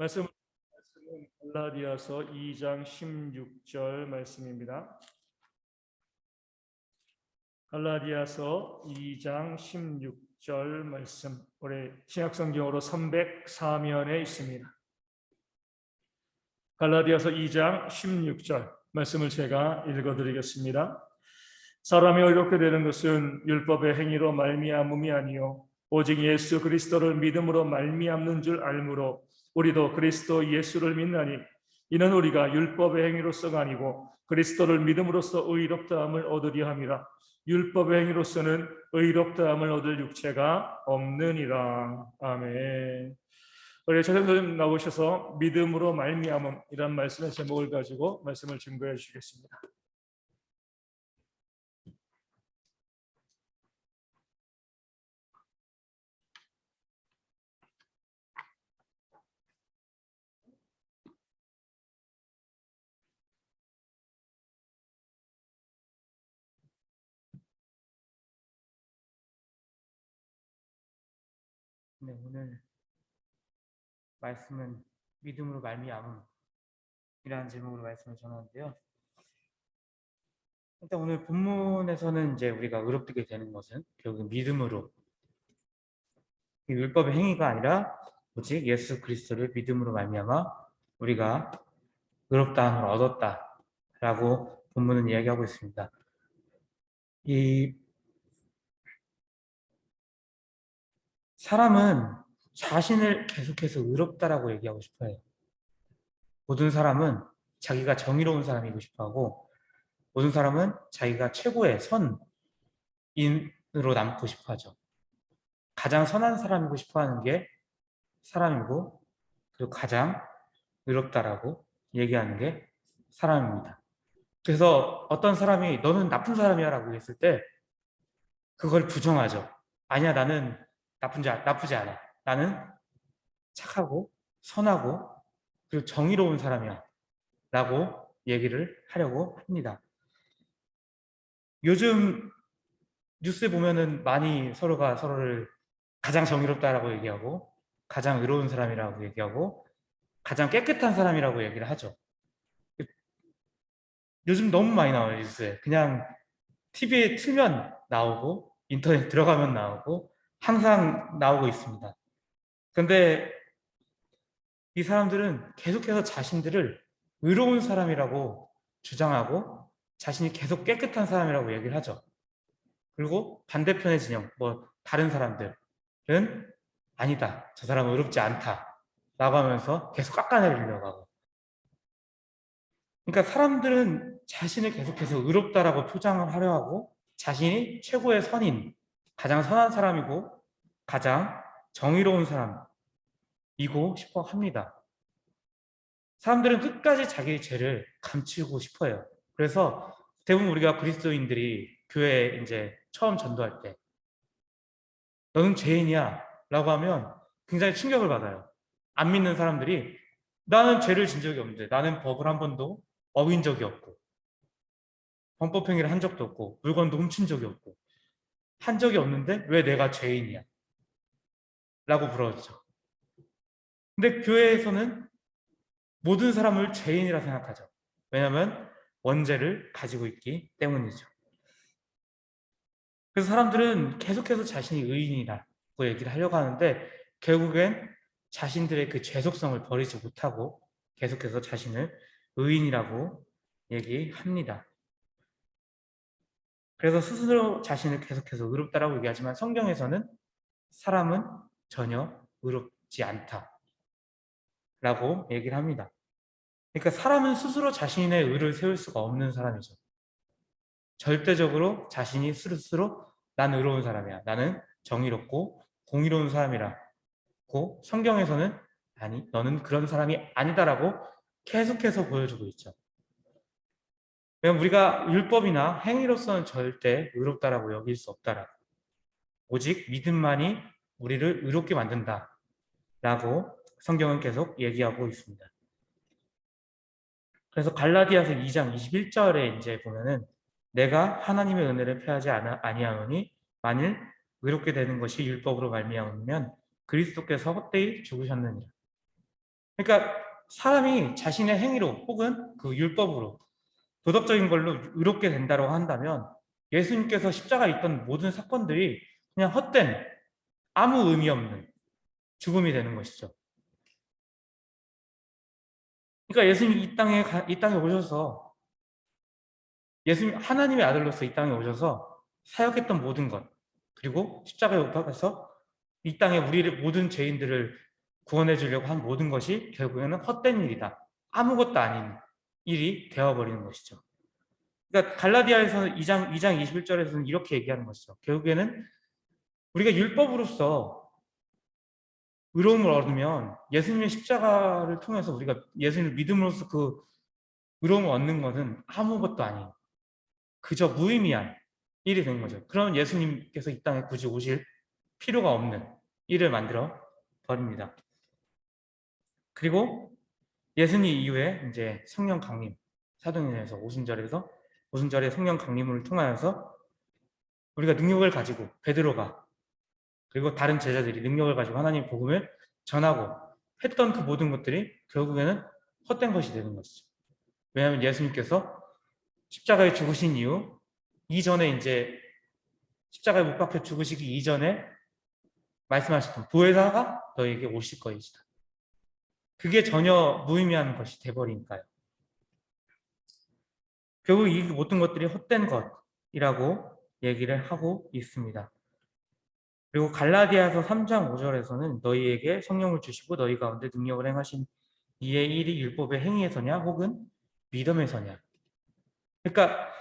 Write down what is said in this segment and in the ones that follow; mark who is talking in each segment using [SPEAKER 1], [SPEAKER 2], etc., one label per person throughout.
[SPEAKER 1] 말씀은 갈라디아서 2장 16절 말씀입니다. 갈라디아서 2장 16절 말씀, 올해 신약성경으로 304면에 있습니다. 갈라디아서 2장 16절 말씀을 제가 읽어드리겠습니다. 사람이 의롭게 되는 것은 율법의 행위로 말미암음이 아니요 오직 예수 그리스도를 믿음으로 말미암는 줄 알므로 우리도 그리스도 예수를 믿나니 이는 우리가 율법의 행위로서가 아니고 그리스도를 믿음으로써 의롭다함을 얻으려 함이라. 율법의 행위로서는 의롭다함을 얻을 육체가 없느니라. 아멘. 우리 조선님 나오셔서 믿음으로 말미암음이란 말씀의 제목을 가지고 말씀을 증거해 주시겠습니다.
[SPEAKER 2] 네, 오늘 말씀은 믿음으로 말미암음이라는 제목으로 말씀을 전하는데요. 일단 오늘 본문에서는 이제 우리가 의롭게 되는 것은 결국 믿음으로, 율법의 행위가 아니라 오직 예수 그리스도를 믿음으로 말미암아 우리가 의롭다함을 얻었다라고 본문은 이야기하고 있습니다. 이 사람은 자신을 계속해서 의롭다라고 얘기하고 싶어요. 모든 사람은 자기가 정의로운 사람이고 싶어하고, 모든 사람은 자기가 최고의 선인으로 남고 싶어하죠. 가장 선한 사람이고 싶어하는 게 사람이고, 그리고 가장 의롭다라고 얘기하는 게 사람입니다. 그래서 어떤 사람이 너는 나쁜 사람이야 라고 했을 때 그걸 부정하죠. 아니야, 나는 나쁘지 않아. 나는 착하고 선하고 그리고 정의로운 사람이야 라고 얘기를 하려고 합니다. 요즘 뉴스에 보면은 많이 서로가 서로를 가장 정의롭다라고 얘기하고, 가장 의로운 사람이라고 얘기하고, 가장 깨끗한 사람이라고 얘기를 하죠. 요즘 너무 많이 나와요, 뉴스에. 그냥 TV에 틀면 나오고, 인터넷 들어가면 나오고, 항상 나오고 있습니다. 그런데 이 사람들은 계속해서 자신들을 의로운 사람이라고 주장하고, 자신이 계속 깨끗한 사람이라고 얘기를 하죠. 그리고 반대편의 진영, 다른 사람들은 아니다, 저 사람은 의롭지 않다 라고 하면서 계속 깎아내리려고 하고. 그러니까 사람들은 자신을 계속해서 의롭다라고 표장을 하려 하고, 자신이 최고의 선인, 가장 선한 사람이고 가장 정의로운 사람이고 싶어 합니다. 사람들은 끝까지 자기의 죄를 감추고 싶어요. 그래서 대부분 우리가 그리스도인들이 교회에 이제 처음 전도할 때 너는 죄인이야 라고 하면 굉장히 충격을 받아요. 안 믿는 사람들이 나는 죄를 진 적이 없는데, 나는 법을 한 번도 어긴 적이 없고 범법행위를 한 적도 없고 물건도 훔친 적이 없고 한 적이 없는데 왜 내가 죄인이야 라고 물어죠. 근데 교회에서는 모든 사람을 죄인이라 생각하죠. 왜냐하면 원죄를 가지고 있기 때문이죠. 그래서 사람들은 계속해서 자신이 의인이라고 얘기를 하려고 하는데, 결국엔 자신들의 그 죄속성을 버리지 못하고 계속해서 자신을 의인이라고 얘기합니다. 그래서 스스로 자신을 계속해서 의롭다라고 얘기하지만 성경에서는 사람은 전혀 의롭지 않다라고 얘기를 합니다. 그러니까 사람은 스스로 자신의 의를 세울 수가 없는 사람이죠. 절대적으로 자신이 스스로 난 의로운 사람이야, 나는 정의롭고 공의로운 사람이라고 성경에서는 아니, 너는 그런 사람이 아니다라고 계속해서 보여주고 있죠. 왜냐면 우리가 율법이나 행위로서는 절대 의롭다라고 여길 수 없다라고, 오직 믿음만이 우리를 의롭게 만든다라고 성경은 계속 얘기하고 있습니다. 그래서 갈라디아서 2장 21절에 이제 보면은 내가 하나님의 은혜를 패하지 아니하노니 만일 의롭게 되는 것이 율법으로 말미암으면 그리스도께서 헛되이 죽으셨느니라. 그러니까 사람이 자신의 행위로 혹은 그 율법으로 도덕적인 걸로 의롭게 된다고 한다면 예수님께서 십자가에 있던 모든 사건들이 그냥 헛된 아무 의미 없는 죽음이 되는 것이죠. 그러니까 예수님이 이 땅에 오셔서 예수님 하나님의 아들로서 이 땅에 오셔서 사역했던 모든 것 그리고 십자가에 못 박아서 이 땅에 우리를 모든 죄인들을 구원해 주려고 한 모든 것이 결국에는 헛된 일이다. 아무것도 아닌 일이 되어버리는 것이죠. 그러니까 갈라디아에서는 2장 21절에서는 이렇게 얘기하는 것이죠. 결국에는 우리가 율법으로서 의로움을 얻으면 예수님의 십자가를 통해서 우리가 예수님을 믿음으로써 그 의로움을 얻는 것은 아무것도 아닌 그저 무의미한 일이 된 거죠. 그럼 예수님께서 이 땅에 굳이 오실 필요가 없는 일을 만들어 버립니다. 그리고 예수님 이후에 이제 성령 강림, 사도행전에서 오순절에 성령 강림을 통하여서 우리가 능력을 가지고 베드로가 그리고 다른 제자들이 능력을 가지고 하나님 복음을 전하고 했던 그 모든 것들이 결국에는 헛된 것이 되는 것이죠. 왜냐하면 예수님께서 십자가에 죽으신 이후 이전에 이제 십자가에 못 박혀 죽으시기 이전에 말씀하셨던 보혜사가 너에게 오실 것이다. 그게 전혀 무의미한 것이 돼버리니까요. 결국 이 모든 것들이 헛된 것이라고 얘기를 하고 있습니다. 그리고 갈라디아서 3장 5절에서는 너희에게 성령을 주시고 너희 가운데 능력을 행하신 이의 일이 율법의 행위에서냐 혹은 믿음에서냐. 그러니까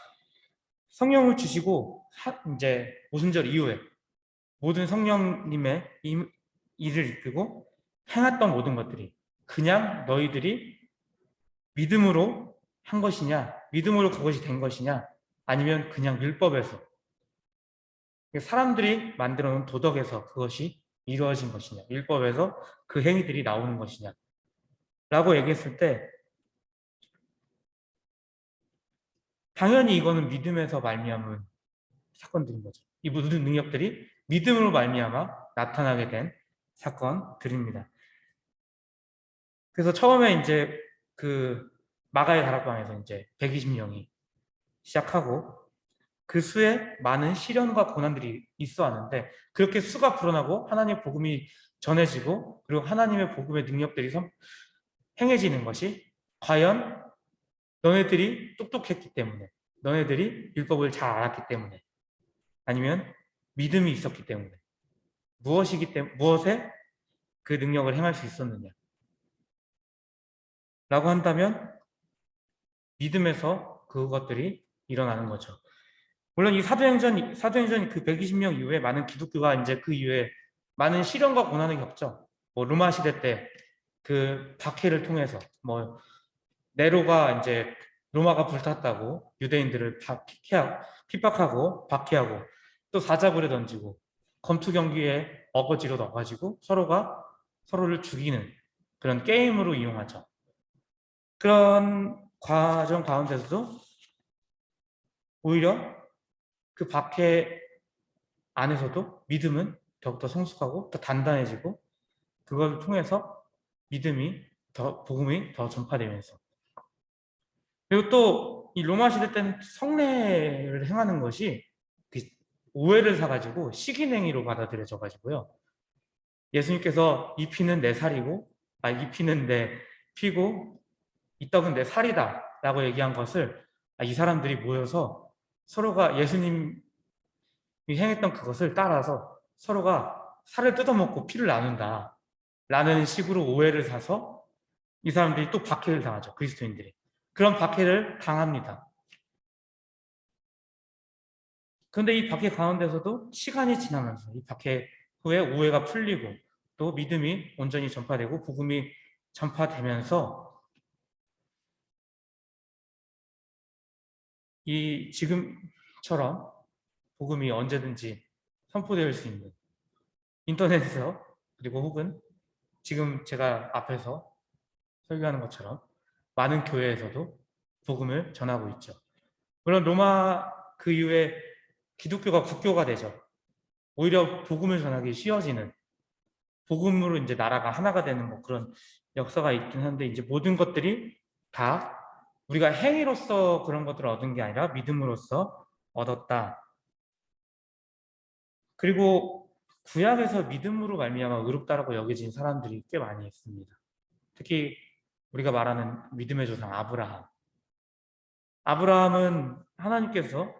[SPEAKER 2] 성령을 주시고 이제 오순절 이후에 모든 성령님의 일을 이끌고 행했던 모든 것들이 그냥 너희들이 믿음으로 한 것이냐, 믿음으로 그것이 된 것이냐, 아니면 그냥 율법에서 사람들이 만들어 놓은 도덕에서 그것이 이루어진 것이냐, 율법에서 그 행위들이 나오는 것이냐 라고 얘기했을 때 당연히 이거는 믿음에서 말미암은 사건들인 거죠. 이 모든 능력들이 믿음으로 말미암아 나타나게 된 사건들입니다. 그래서 처음에 이제 그 마가의 다락방에서 이제 120명이 시작하고 그 수에 많은 시련과 고난들이 있어 왔는데 그렇게 수가 불어나고 하나님의 복음이 전해지고 그리고 하나님의 복음의 능력들이 행해지는 것이 과연 너네들이 똑똑했기 때문에 너네들이 율법을 잘 알았기 때문에 아니면 믿음이 있었기 때문에 무엇에 그 능력을 행할 수 있었느냐 라고 한다면 믿음에서 그것들이 일어나는 거죠. 물론 이 사도행전 그 120명 이후에 많은 기독교가 이제 그 이후에 많은 시련과 고난을 겪죠. 뭐 로마 시대 때 그 박해를 통해서 뭐 네로가 이제 로마가 불탔다고 유대인들을 핍박하고 박해하고 또 사자굴에 던지고 검투 경기에 어거지로 넣어가지고 서로가 서로를 죽이는 그런 게임으로 이용하죠. 그런 과정 가운데서도 오히려 그 박해 안에서도 믿음은 더욱더 성숙하고 더 단단해지고 그걸 통해서 복음이 더 전파되면서 그리고 또 이 로마 시대 때는 성례를 행하는 것이 그 오해를 사가지고 식인행위로 받아들여져 가지고요. 예수님께서 이 피는 내 살이고 이 피는 내 피고 이 떡은 내 살이다 라고 얘기한 것을 이 사람들이 모여서 서로가 예수님이 행했던 그것을 따라서 서로가 살을 뜯어먹고 피를 나눈다 라는 식으로 오해를 사서 이 사람들이 또 박해를 당하죠. 그리스도인들이. 그런 박해를 당합니다. 그런데 이 박해 가운데서도 시간이 지나면서 이 박해 후에 오해가 풀리고 또 믿음이 온전히 전파되고 복음이 전파되면서 이 지금처럼 복음이 언제든지 선포될 수 있는 인터넷에서 그리고 혹은 지금 제가 앞에서 설교하는 것처럼 많은 교회에서도 복음을 전하고 있죠. 물론 로마 그 이후에 기독교가 국교가 되죠. 오히려 복음을 전하기 쉬워지는 복음으로 이제 나라가 하나가 되는 뭐 그런 역사가 있긴 한데, 이제 모든 것들이 다 우리가 행위로서 그런 것들을 얻은 게 아니라 믿음으로써 얻었다. 그리고 구약에서 믿음으로 말미암아 의롭다라고 여겨진 사람들이 꽤 많이 있습니다. 특히 우리가 말하는 믿음의 조상 아브라함. 아브라함은 하나님께서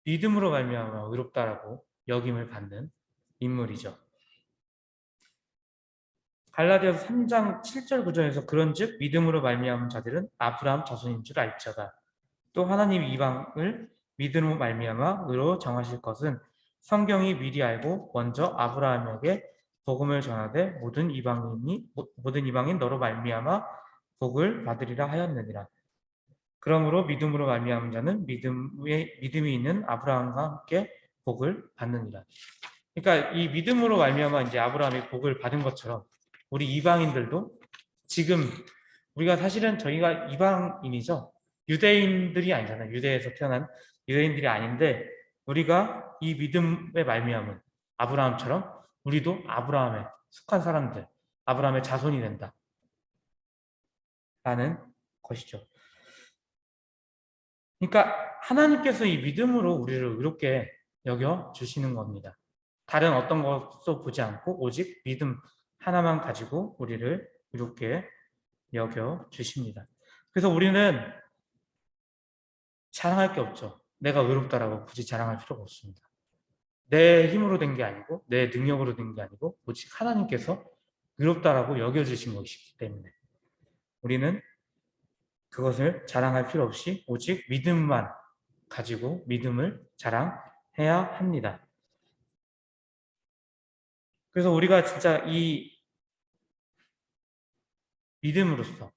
[SPEAKER 2] 믿음으로 말미암아 의롭다라고 여김을 받는 인물이죠. 갈라디아서 3장 7절 9절에서 그런즉 믿음으로 말미암은 자들은 아브라함 자손인 줄 알지어다. 또 하나님 이방을 믿음으로 말미암아 의로 정하실 것은 성경이 미리 알고 먼저 아브라함에게 복음을 전하되 모든 이방인 너로 말미암아 복을 받으리라 하였느니라. 그러므로 믿음으로 말미암은 자는 믿음이 있는 아브라함과 함께 복을 받느니라. 그러니까 이 믿음으로 말미암아 이제 아브라함이 복을 받은 것처럼 우리 이방인들도 지금 우리가 사실은 저희가 이방인이죠. 유대인들이 아니잖아요. 유대에서 태어난 유대인들이 아닌데 우리가 이 믿음의 말미암은 아브라함처럼 우리도 아브라함에 속한 사람들, 아브라함의 자손이 된다. 라는 것이죠. 그러니까 하나님께서 이 믿음으로 우리를 의롭게 여겨 주시는 겁니다. 다른 어떤 것도 보지 않고 오직 믿음 하나만 가지고 우리를 의롭게 여겨 주십니다. 그래서 우리는 자랑할 게 없죠. 내가 의롭다라고 굳이 자랑할 필요가 없습니다. 내 힘으로 된 게 아니고 내 능력으로 된 게 아니고 오직 하나님께서 의롭다라고 여겨주신 것이기 때문에 우리는 그것을 자랑할 필요 없이 오직 믿음만 가지고 믿음을 자랑해야 합니다. 그래서 우리가 진짜 이 믿음으로써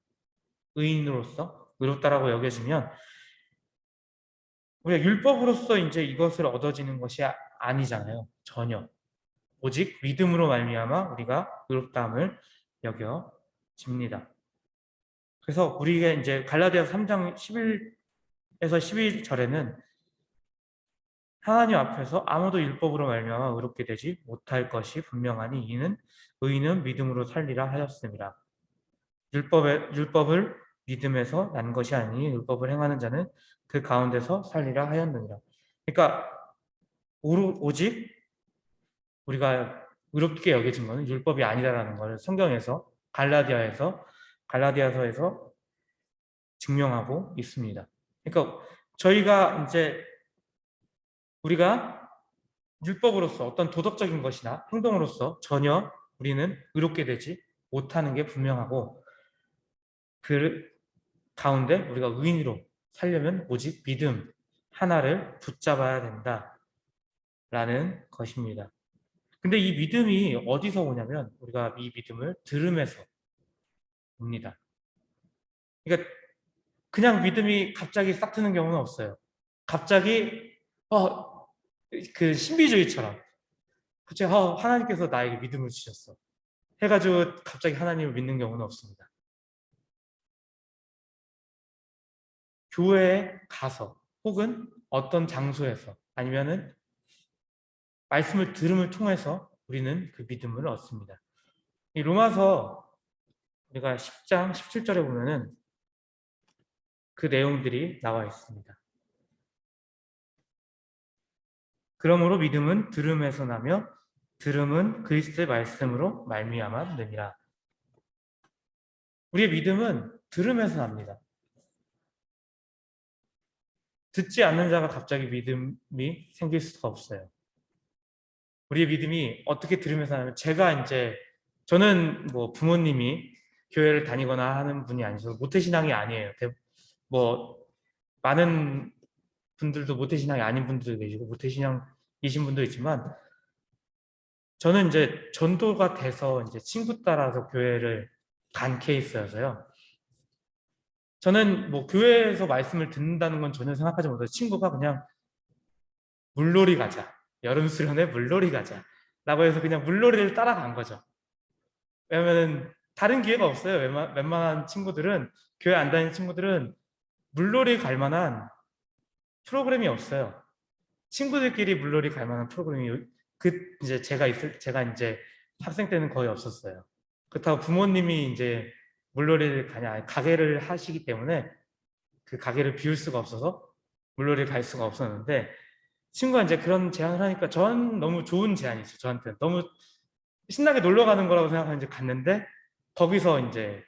[SPEAKER 2] 의인으로서 의롭다라고 여겨지면 우리가 율법으로서 이제 이것을 얻어지는 것이 아니잖아요. 전혀. 오직 믿음으로 말미암아 우리가 의롭다함을 여겨집니다. 그래서 우리가 이제 갈라디아서 3장 11에서 12절에는 하나님 앞에서 아무도 율법으로 말미암아 의롭게 되지 못할 것이 분명하니 이는 의인은 믿음으로 살리라 하였습니다. 율법을 믿음에서 난 것이 아니니 율법을 행하는 자는 그 가운데서 살리라 하였느니라. 그러니까 오직 우리가 의롭게 여겨진 것은 율법이 아니다라는 것을 성경에서 갈라디아서에서 증명하고 있습니다. 그러니까 저희가 이제 우리가 율법으로서 어떤 도덕적인 것이나 행동으로서 전혀 우리는 의롭게 되지 못하는 게 분명하고 그 가운데 우리가 의인으로 살려면 오직 믿음 하나를 붙잡아야 된다라는 것입니다. 근데 이 믿음이 어디서 오냐면 우리가 이 믿음을 들음에서 옵니다. 그러니까 그냥 믿음이 갑자기 싹 트는 경우는 없어요. 갑자기 그 신비주의처럼 그치 하나님께서 나에게 믿음을 주셨어 해가지고 갑자기 하나님을 믿는 경우는 없습니다. 교회에 가서 혹은 어떤 장소에서 아니면은 말씀을 들음을 통해서 우리는 그 믿음을 얻습니다. 이 로마서 우리가 10장 17절에 보면은 그 내용들이 나와 있습니다. 그러므로 믿음은 들음에서 나며 들음은 그리스도의 말씀으로 말미암았느니라. 우리의 믿음은 들음에서 납니다. 듣지 않는 자가 갑자기 믿음이 생길 수가 없어요. 우리의 믿음이 어떻게 들으면서 하냐면 저는 뭐 부모님이 교회를 다니거나 하는 분이 아니셔서 모태신앙이 아니에요. 뭐 많은 분들도 모태신앙이 아닌 분들도 계시고 모태신앙이신 분도 있지만 저는 이제 전도가 돼서 이제 친구 따라서 교회를 간 케이스여서요. 저는 뭐 교회에서 말씀을 듣는다는 건 전혀 생각하지 못해서 친구가 그냥 물놀이 가자. 여름 수련회 물놀이 가자. 라고 해서 그냥 물놀이를 따라간 거죠. 왜냐면 다른 기회가 없어요. 웬만한 친구들은 교회 안 다니는 친구들은 물놀이 갈 만한 프로그램이 없어요. 친구들끼리 물놀이 갈 만한 프로그램이 이제 제가 이제 학생 때는 거의 없었어요. 그렇다고 부모님이 이제 물놀이를 가냐, 아니, 가게를 하시기 때문에 그 가게를 비울 수가 없어서 물놀이를 갈 수가 없었는데, 친구가 이제 그런 제안을 하니까 전 너무 좋은 제안이죠. 저한테는 너무 신나게 놀러 가는 거라고 생각하고 이제 갔는데, 거기서 이제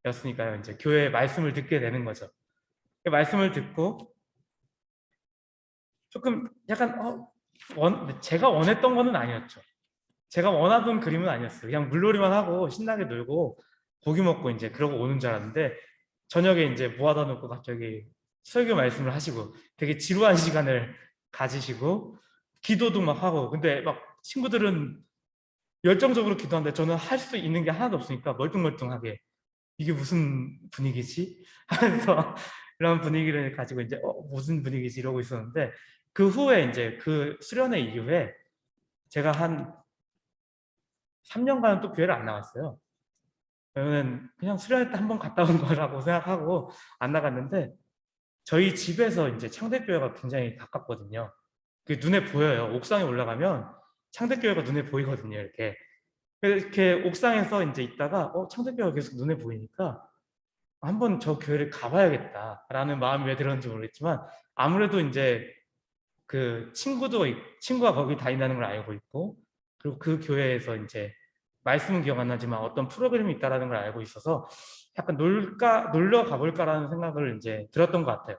[SPEAKER 2] 교회였으니까요. 이제 교회 말씀을 듣게 되는 거죠. 그 말씀을 듣고 조금 약간 제가 원했던 거는 아니었죠. 제가 원하던 그림은 아니었어요. 그냥 물놀이만 하고 신나게 놀고 고기 먹고 이제 그러고 오는 줄 알았는데, 저녁에 이제 모아다 놓고 갑자기 설교 말씀을 하시고 되게 지루한 시간을 가지시고 기도도 막 하고, 근데 막 친구들은 열정적으로 기도하는데 저는 할 수 있는 게 하나도 없으니까 멀뚱멀뚱하게 이게 무슨 분위기지? 하면서 이런 분위기를 가지고 이제 무슨 분위기지 이러고 있었는데, 그 후에 이제 그 수련회 이후에 제가 한 3년간은 또 교회를 안 나갔어요. 저는 그냥 수련회 때 한 번 갔다 온 거라고 생각하고 안 나갔는데, 저희 집에서 이제 창대교회가 굉장히 가깝거든요. 그게 눈에 보여요. 옥상에 올라가면 창대교회가 눈에 보이거든요. 이렇게 옥상에서 이제 있다가 창대교회가 계속 눈에 보이니까 한번 저 교회를 가봐야겠다라는 마음이 왜 들었는지 모르겠지만, 아무래도 이제 그 친구가 거기 다닌다는 걸 알고 있고, 그리고 그 교회에서 이제 말씀은 기억 안 나지만 어떤 프로그램이 있다라는 걸 알고 있어서 약간 놀러 가볼까라는 생각을 이제 들었던 것 같아요.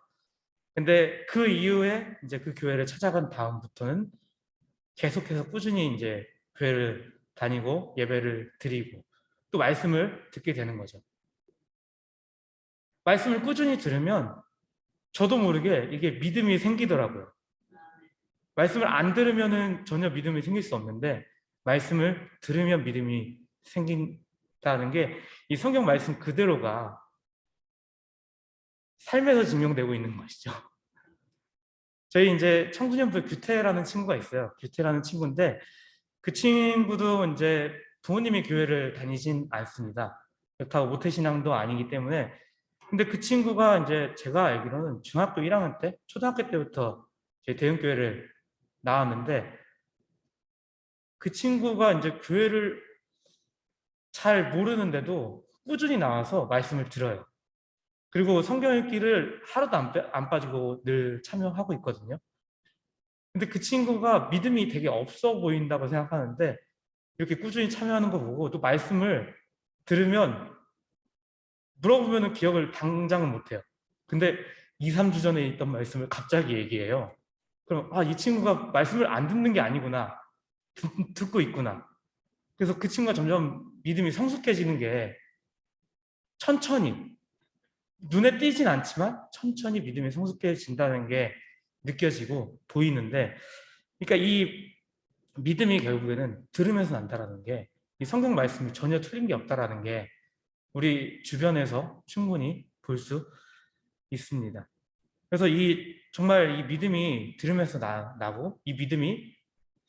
[SPEAKER 2] 근데 그 이후에 이제 그 교회를 찾아간 다음부터는 계속해서 꾸준히 이제 교회를 다니고 예배를 드리고 또 말씀을 듣게 되는 거죠. 말씀을 꾸준히 들으면 저도 모르게 이게 믿음이 생기더라고요. 말씀을 안 들으면은 전혀 믿음이 생길 수 없는데, 말씀을 들으면 믿음이 생긴다는 게 이 성경 말씀 그대로가 삶에서 증명되고 있는 것이죠. 저희 이제 청소년부에 규태라는 친구가 있어요. 규태라는 친구인데, 그 친구도 이제 부모님이 교회를 다니진 않습니다. 그렇다고 모태신앙도 아니기 때문에. 근데 그 친구가 이제 제가 알기로는 중학교 1학년 때, 초등학교 때부터 제 대형교회를 나왔는데, 그 친구가 이제 교회를 잘 모르는데도 꾸준히 나와서 말씀을 들어요. 그리고 성경 읽기를 하루도 안 빠지고 늘 참여하고 있거든요. 근데 그 친구가 믿음이 되게 없어 보인다고 생각하는데, 이렇게 꾸준히 참여하는 거 보고 또 말씀을 들으면 물어보면 기억을 당장은 못해요. 근데 2, 3주 전에 있던 말씀을 갑자기 얘기해요. 그럼 이 친구가 말씀을 안 듣는 게 아니구나. 듣고 있구나. 그래서 그 친구가 점점 믿음이 성숙해지는 게 천천히, 눈에 띄진 않지만 천천히 믿음이 성숙해진다는 게 느껴지고 보이는데, 그러니까 이 믿음이 결국에는 들으면서 난다라는 게, 이 성경 말씀이 전혀 틀린 게 없다라는 게 우리 주변에서 충분히 볼 수 있습니다. 그래서 정말 이 믿음이 들으면서 나고, 이 믿음이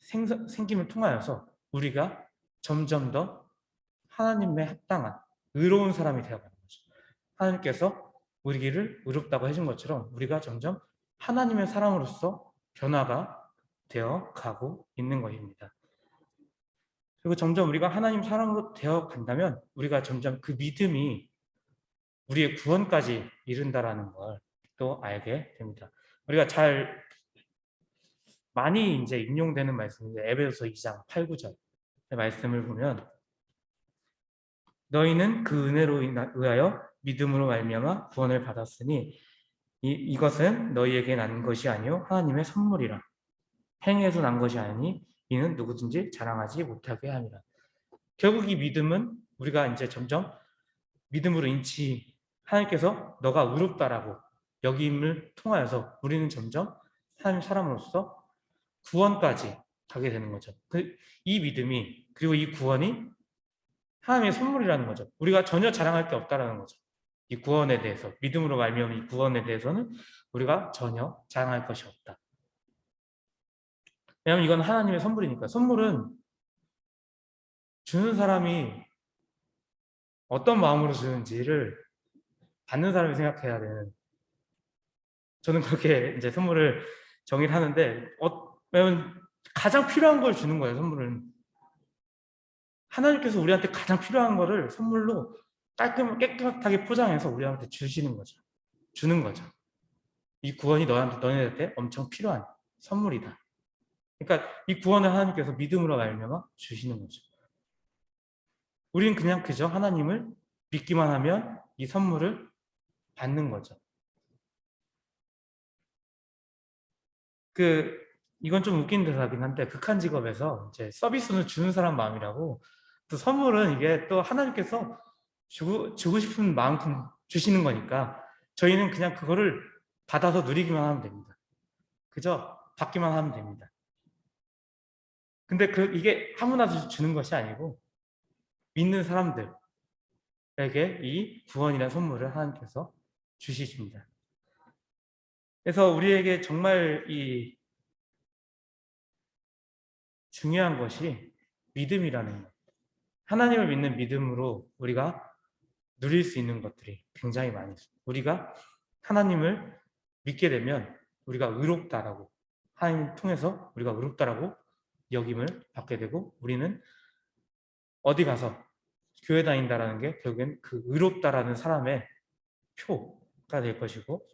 [SPEAKER 2] 생김을 통하여서 우리가 점점 더 하나님의 합당한 의로운 사람이 되어가는 거죠. 하나님께서 우리를 의롭다고 해준 것처럼 우리가 점점 하나님의 사람으로서 변화가 되어 가고 있는 것입니다. 그리고 점점 우리가 하나님 사람으로 되어 간다면 우리가 점점 그 믿음이 우리의 구원까지 이른다라는 걸 또 알게 됩니다. 우리가 많이 이제 인용되는 말씀인데, 에베소서 2장 8, 9절 말씀을 보면, 너희는 그 은혜로 의하여 믿음으로 말미암아 구원을 받았으니 이것은 너희에게 난 것이 아니요 하나님의 선물이라. 행에서 난 것이 아니니 이는 누구든지 자랑하지 못하게 함이라. 결국 이 믿음은 우리가 이제 점점 믿음으로 하나님께서 너가 의롭다라고 여김을 통하여서 우리는 점점 하나님 사람으로서 구원까지 가게 되는 거죠. 이 믿음이, 그리고 이 구원이 하나님의 선물이라는 거죠. 우리가 전혀 자랑할 게 없다라는 거죠. 이 구원에 대해서, 믿음으로 말미암은 이 구원에 대해서는 우리가 전혀 자랑할 것이 없다. 왜냐하면 이건 하나님의 선물이니까. 선물은 주는 사람이 어떤 마음으로 주는지를 받는 사람이 생각해야 되는, 저는 그렇게 이제 선물을 정의를 하는데, 왜냐면 가장 필요한 걸 주는 거예요, 선물은. 하나님께서 우리한테 가장 필요한 거를 선물로 깨끗하게 포장해서 우리한테 주시는 거죠. 주는 거죠. 이 구원이 너네한테 엄청 필요한 선물이다. 그러니까 이 구원을 하나님께서 믿음으로 말미암아 주시는 거죠. 우리는 그냥 그저 하나님을 믿기만 하면 이 선물을 받는 거죠. 이건 좀 웃긴 대사긴 한데, 극한 직업에서 이제 서비스는 주는 사람 마음이라고, 또 선물은 이게 또 하나님께서 주고 싶은 마음큼 주시는 거니까 저희는 그냥 그거를 받아서 누리기만 하면 됩니다. 그저 받기만 하면 됩니다. 근데 이게 아무나 주는 것이 아니고 믿는 사람들에게 이 구원이라는 선물을 하나님께서 주시십니다. 그래서 우리에게 정말 이 중요한 것이 믿음이라는 것. 하나님을 믿는 믿음으로 우리가 누릴 수 있는 것들이 굉장히 많이 있습니다. 우리가 하나님을 믿게 되면 우리가 의롭다라고, 하나님 통해서 우리가 의롭다라고 여김을 받게 되고, 우리는 어디 가서 교회 다닌다라는 게 결국엔 그 의롭다라는 사람의 표가 될 것이고,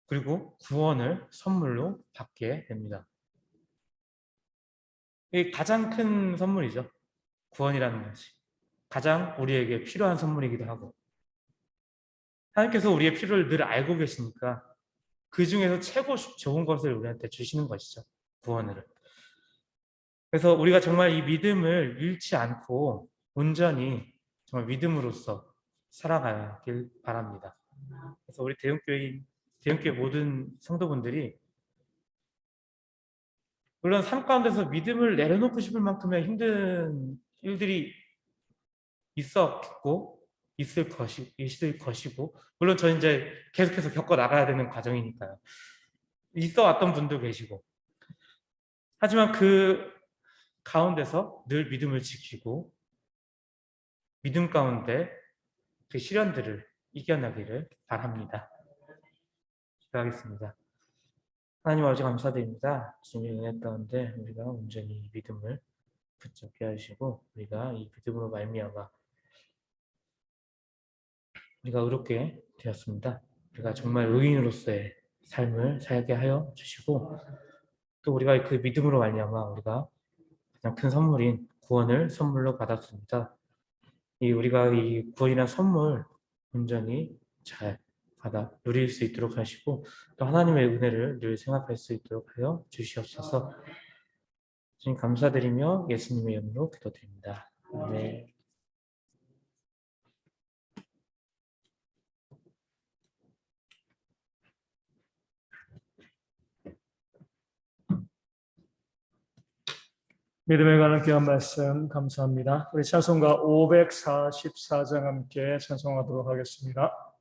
[SPEAKER 2] 그리고 구원을 선물로 받게 됩니다. 이게 가장 큰 선물이죠. 구원이라는 것이 가장 우리에게 필요한 선물이기도 하고, 하나님께서 우리의 필요를 늘 알고 계시니까 그 중에서 최고 좋은 것을 우리한테 주시는 것이죠. 구원을. 그래서 우리가 정말 이 믿음을 잃지 않고 온전히 정말 믿음으로써 살아가길 바랍니다. 그래서 우리 대형교회 모든 성도분들이, 물론 삶 가운데서 믿음을 내려놓고 싶을 만큼의 힘든 일들이 있었고 있을 것이고, 물론 저는 이제 계속해서 겪어 나가야 되는 과정이니까요. 있어 왔던 분도 계시고, 하지만 그 가운데서 늘 믿음을 지키고 믿음 가운데 그 시련들을 이겨나기를 바랍니다. 기도하겠습니다. 하나님 아버지 감사드립니다. 주님의 은혜 가운데 우리가 온전히 믿음을 붙잡게 하시고, 우리가 이 믿음으로 말미암아 우리가 의롭게 되었습니다. 우리가 정말 의인으로서의 삶을 살게 하여 주시고, 또 우리가 그 믿음으로 말미암아 우리가 가장 큰 선물인 구원을 선물로 받았습니다. 우리가 이 구원이라는 선물 온전히 잘 받아 누릴 수 있도록 하시고, 또 하나님의 은혜를 늘 생각할 수 있도록 하여 주시옵소서. 주님 감사드리며 예수님의 이름으로 기도드립니다. 아멘.
[SPEAKER 1] 믿음에 관한 귀한 말씀 감사합니다. 우리 찬송가 544장 함께 찬송하도록 하겠습니다.